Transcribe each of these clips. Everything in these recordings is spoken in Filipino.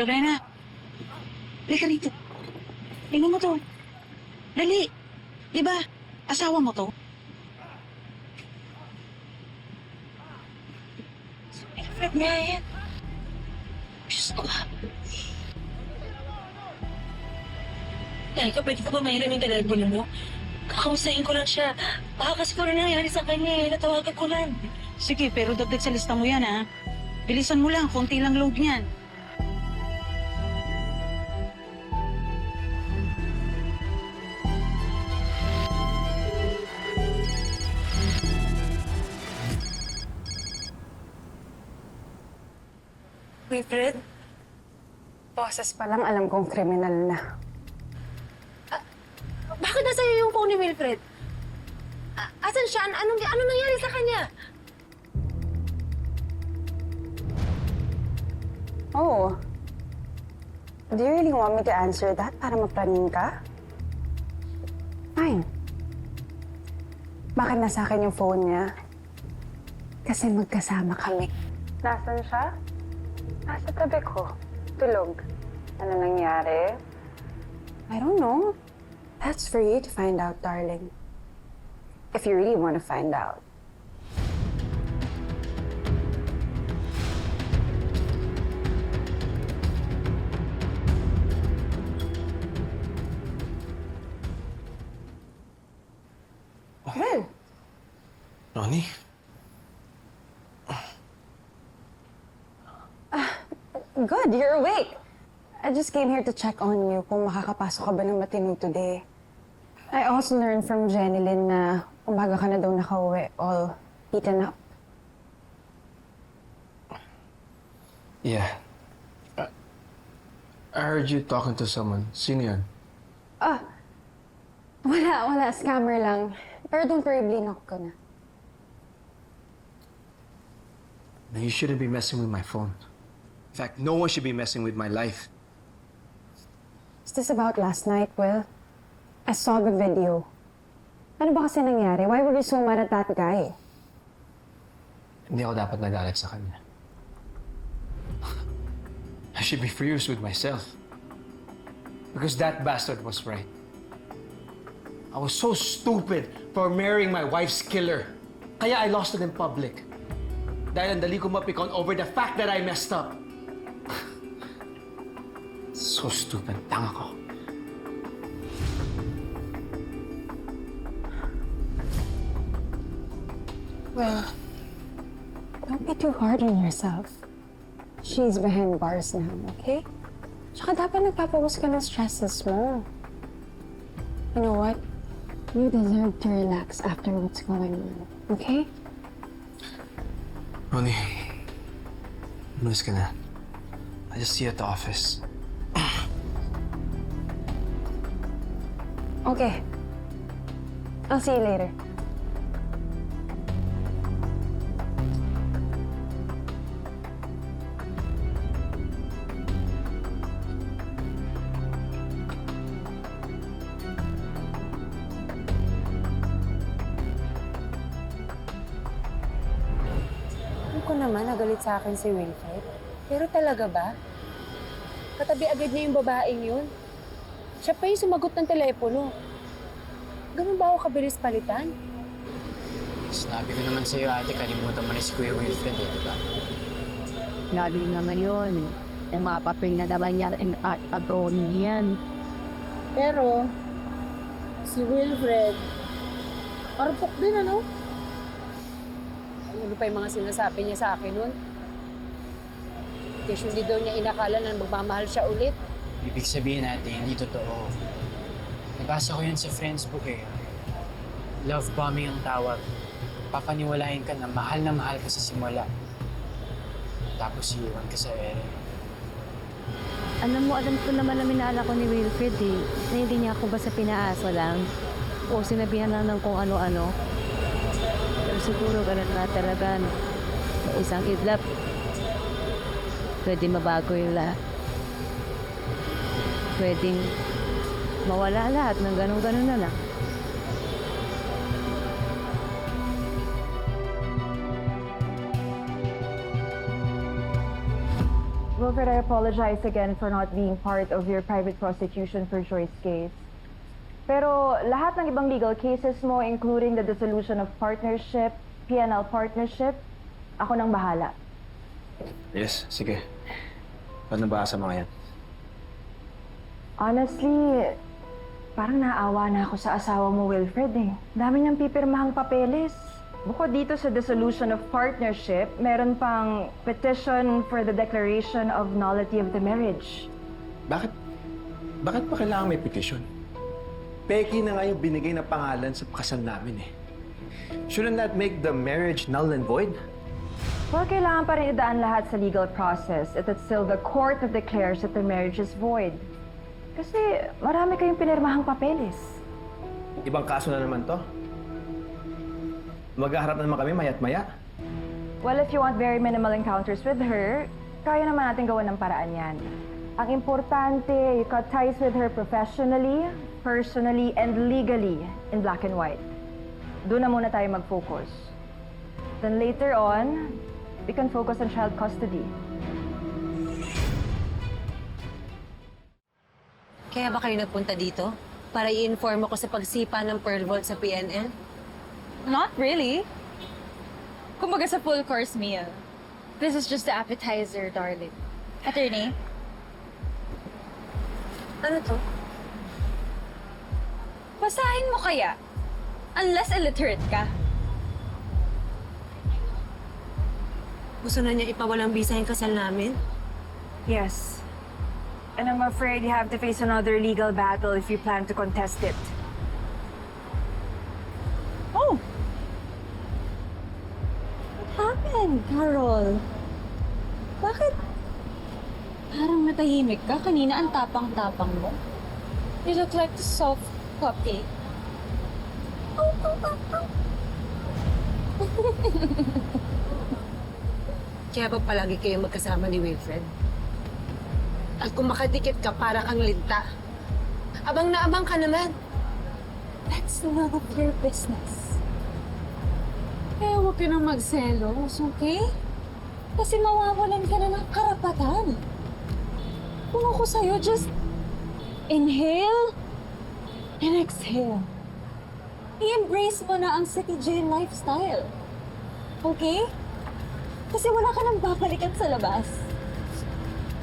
Lorena, halika rito. Tingnan mo to. Dali. Di ba, asawa mo to? Fred nga yan. Diyos ko. Teka, pwede ka ba mahiram yung telepono mo? Kakamustahin ko lang siya. Baka kasi kung ano nangyari sa kanya eh. Natawagan ko lang. Sige, pero dagdag sa lista mo yan, ha? Bilisan mo lang, konti lang load niyan. Wilfred? Boses pa lang alam kong kriminal na. Bakit nasa iyo yung phone ni Wilfred? Asan siya? Anong nangyari sa kanya? Oh. Do you really want me to answer that para mapraning ka? Fine. Bakit nasa akin yung phone niya? Kasi magkasama kami. Nasaan siya? Nasa tabi ko. Tulog. Ano nangyari? I don't know. That's for you to find out, darling. If you really want to find out. Well, Ronnie? good, you're awake. I just came here to check on you kung makakapasok ka ba ng matino today. I also learned from Jenilyn na umaga ka na daw nakauwi, all beaten up. Yeah. I heard you talking to someone. Sino yan? Wala. Scammer lang. Pero don't worry, blinak ko na. Now, you shouldn't be messing with my phone. In fact, no one should be messing with my life. Is this about last night, Will? I saw the video. Ano ba kasi nangyari? Why were you so mad at that guy? Hindi ako dapat nagalit sa kanya. I should be furious with myself. Because that bastard was right. I was so stupid for marrying my wife's killer. Kaya I lost it in public. Dahil ang dali ko mapikon over the fact that I messed up. So stupid. Tanga ko. Well, don't be too hard on yourself. She's behind bars now, okay? Tsaka dapat nagpapawas ka ng stresses mo. You know what? You deserve to relax after what's going on, okay? Ronnie, umalis ka na. I'll just see you at the office. Okay. I'll see you later. Alam ko naman, nagalit sa akin si Wilfred. Pero talaga ba? Katabi agad niya yung babaeng yun. Siya pa yung sumagot ng telepono. Ganun ba ako kabilis palitan? Sinabi ko naman sa'yo, ate, kalimutan mo na si Kuya Wilfred, eh, di ba? Lalo naman yun. Yung mga papel na naman yan at abroad yan. Pero, si Wilfred, marupok din, ano? Ano pa yung mga sinasabi niya sa akin nun? Kasi hindi daw niya inakala na magmamahal siya ulit. Ibig sabihin natin, hindi totoo. Nabasa ko yun sa friend's book eh. Love bombing ang tawag. Papaniwalain ka na mahal ka sa simula. Tapos iiwan ka sa ere. Alam ko naman na minala ko ni Wilfred eh. Na hindi niya ako basta pinaasa lang. O sinabihan lang ng kung ano-ano. Pero siguro ganun na talaga. No? Sa isang idlap, pwede mabago yung lahat. Pwedeng mawala lahat ng ganun-ganun na lang. Wilfred, I apologize again for not being part of your private prosecution for Joy's case. Pero lahat ng ibang legal cases mo, including the dissolution of partnership, PNL partnership, ako nang bahala. Yes, sige. Paano ba sa mga yan? Honestly, parang naawa na ako sa asawa mo, Wilfred eh. Dami niyang pipirmahang papeles. Bukod dito sa dissolution of partnership, meron pang petition for the declaration of nullity of the marriage. Bakit pa kailangan may petition? Peki na nga yung binigay na pangalan sa pakasal namin eh. Shouldn't that make the marriage null and void? Well, kailangan pa rin idaan lahat sa legal process at it's still the court that declares that the marriage is void. Kasi marami kayong pinirmahang papeles. Ibang kaso na naman to. Maghaharap naman kami mayat-maya. Well, if you want very minimal encounters with her, kaya naman natin gawan ng paraan yan. Ang importante, you cut ties with her professionally, personally, and legally in black and white. Doon na muna tayo mag-focus. Then later on, we can focus on child custody. Kaya ba kayo nagpunta dito? Para i-inform ako sa pagsipa ng Pearl Vault sa PNL? Not really. Kumbaga sa full course meal. This is just the appetizer, darling. Attorney? Ano to? Basahin mo kaya. Unless illiterate ka. Gusto na niya ipawalang bisa yung kasal namin? Yes. And I'm afraid you have to face another legal battle if you plan to contest it. Oh! What happened, Carol? Bakit? Parang natahimik ka. Kanina ang tapang-tapang mo. You look like the soft puppy. Kaya ba palagi kayo magkasama ni Wilfred? At kung makadikit ka, para kang linta. Abang na abang ka naman. That's none of your business. Kaya huwag ka nang magselos, okay? Kasi mawawalan ka na ng karapatan. Kung ako sa'yo, just inhale and exhale. I-embrace mo na ang City Jail lifestyle. Okay? Kasi wala ka nang babalikan sa labas.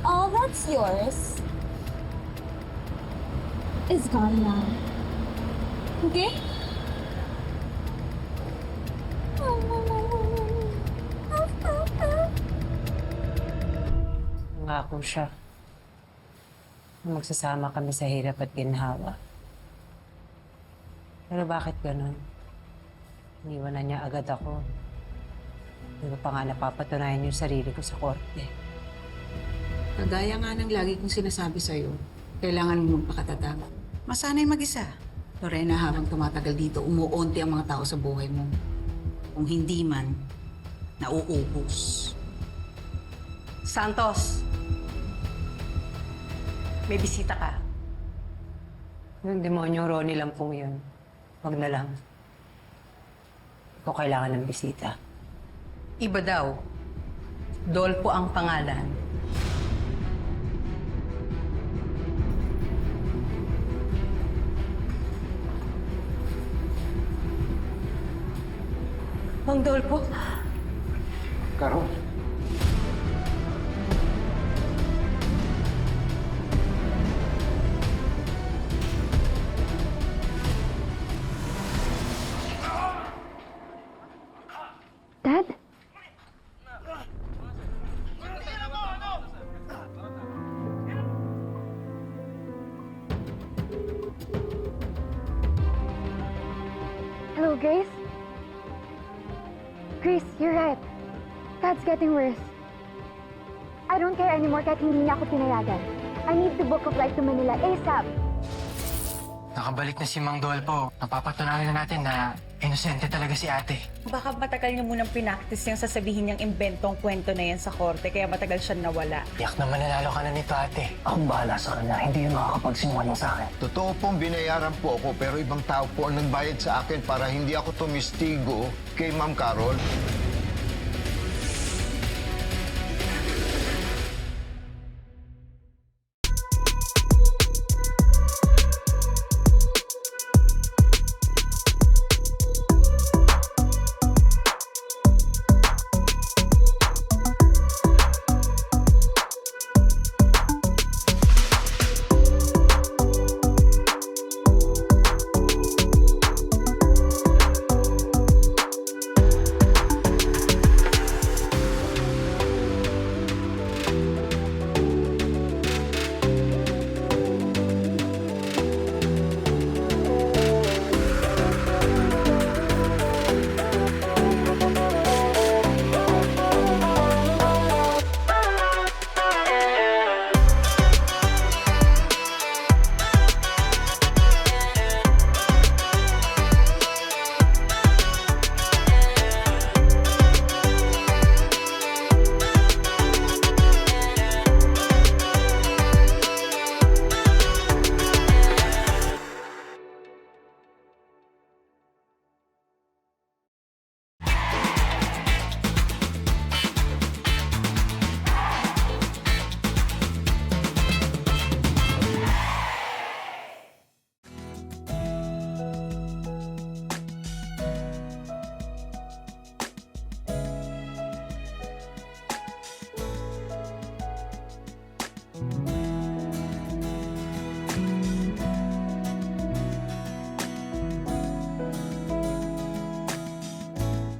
All that's yours is gone now. Okay? Nangako siya. Magsasama kami sa hirap at ginhawa. Pero bakit ganun? Iniwan na niya agad ako. Di ba pa nga napapatunayan yung sarili ko sa korte? Kagaya nga ng lagi kong sinasabi sa'yo, kailangan mo magpakatatag. Masanay mag-isa. Lorena, habang tumatagal dito, umuunti ang mga tao sa buhay mo. Kung hindi man, nauubos. Santos! May bisita ka. Yung demonyong Ronnie lang pong yun. Wag na lang. Ikaw kailangan ng bisita. Iba daw. Dolpo ang pangalan. Mang Dolpo? Carol? Dad? Hello, Grace? Grace, you're right. Dad's getting worse. I don't care anymore kahit hindi niya ako pinayagan. I need to book a flight to Manila ASAP. Nakabalik na si Mang Dolpo. Napapatunayan na natin na inosente talaga si ate. Baka matagal niya munang pinaktis yung sasabihin niyang inventong kwento na yan sa korte, kaya matagal siya nawala. Yak naman nanalo ka na nito, ate. Akong bahala sa kanya. Hindi yun makakapagsinungaling sa akin. Totoo pong binayaran po ako pero ibang tao po ang nagbayad sa akin para hindi ako tumistigo kay Ma'am Carol.